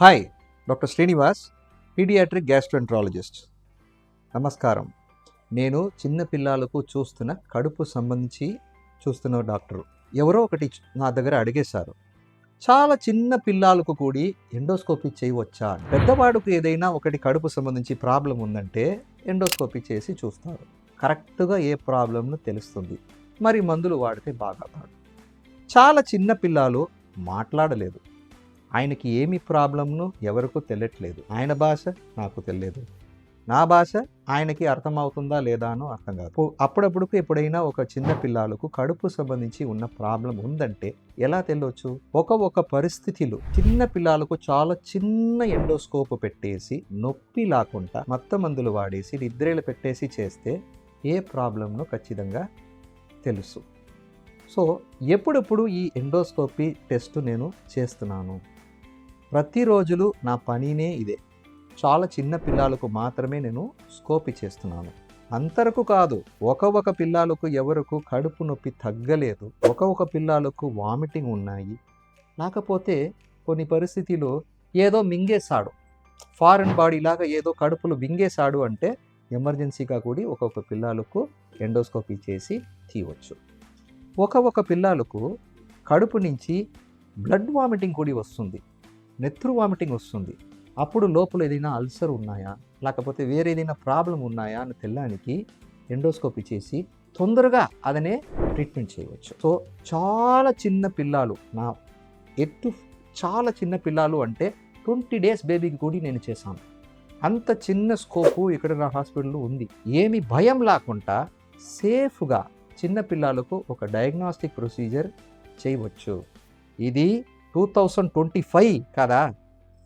Hi, doctor Srinivas, paediatric gastroenterologist. నమస్కారం. నేను చిన్న పిల్లలకు కడుపు సంబంధించి చూస్తున్న డాక్టరు. ఎవరో ఒకటి నా దగ్గర అడిగేశారు, చాలా చిన్న పిల్లలకు కూడా ఎండోస్కోపీ చేయవచ్చా? పెద్దవాడికి ఏదైనా ఒకటి కడుపు సంబంధించి ప్రాబ్లం ఉందంటే ఎండోస్కోపీ చేసి చూస్తారు. కరెక్ట్గా ఏ ప్రాబ్లంను తెలుస్తుంది, మరి మందులు వాడితే బాగా కాదు. చాలా చిన్న పిల్లలు మాట్లాడలేదు, ఆయనకి ఏమి ప్రాబ్లంను ఎవరికూ తెలియట్లేదు. ఆయన భాష నాకు తెలియదు, నా భాష ఆయనకి అర్థమవుతుందా లేదా అనో అర్థం కాదు. అప్పుడప్పుడు ఎప్పుడైనా ఒక చిన్న పిల్లలకు కడుపు సంబంధించి ఉన్న ప్రాబ్లం ఉందంటే ఎలా తెలియచ్చు? ఒక పరిస్థితిలో చిన్న పిల్లలకు చాలా చిన్న ఎండోస్కోప్ పెట్టేసి నొప్పి లేకుండా మొత్తం మందులు వాడేసి నిద్రలు పెట్టేసి చేస్తే ఏ ప్రాబ్లంను ఖచ్చితంగా తెలుసు. సో ఎప్పుడెప్పుడు ఈ ఎండోస్కోపీ టెస్ట్ నేను చేస్తున్నాను. ప్రతిరోజులు నా పనినే ఇదే. చాలా చిన్న పిల్లలకు మాత్రమే నేను స్కోపీ చేస్తున్నాను. అంతరకు కాదు, ఒక పిల్లలకు ఎవరికి కడుపు నొప్పి తగ్గలేదు, ఒక పిల్లలకు వామిటింగ్ ఉన్నాయి, లేకపోతే కొన్ని పరిస్థితిలో ఏదో మింగేశాడు, ఫారెన్ బాడీ లాగా ఏదో కడుపులో మింగేశాడు అంటే ఎమర్జెన్సీగా కూడా ఒక్కొక్క పిల్లలకు ఎండోస్కోపీ చేసి తీయవచ్చు. ఒక పిల్లలకు కడుపు నుంచి బ్లడ్ వామిటింగ్ కూడా వస్తుంది, నెత్తురు వామిటింగ్ వస్తుంది. అప్పుడు లోపల ఏదైనా అల్సర్ ఉన్నాయా, లేకపోతే వేరే ఏదైనా ప్రాబ్లం ఉన్నాయా అని తెల్లడానికి ఎండోస్కోపీ చేసి తొందరగా అదనే ట్రీట్మెంట్ చేయవచ్చు. సో చాలా చిన్న పిల్లలు, చాలా చిన్న పిల్లలు అంటే 20 days బేబీకి కూడా నేను చేశాను. అంత చిన్న స్కోపు ఇక్కడ నా హాస్పిటల్లో ఉంది. ఏమి భయం లేకుండా సేఫ్గా చిన్న పిల్లలకు ఒక డయాగ్నాస్టిక్ ప్రొసీజర్ చేయవచ్చు. ఇది 2025 కదా.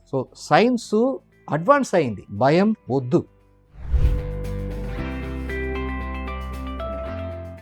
సో సైన్స్ అడ్వాన్స్ అయింది, భయం వద్దు.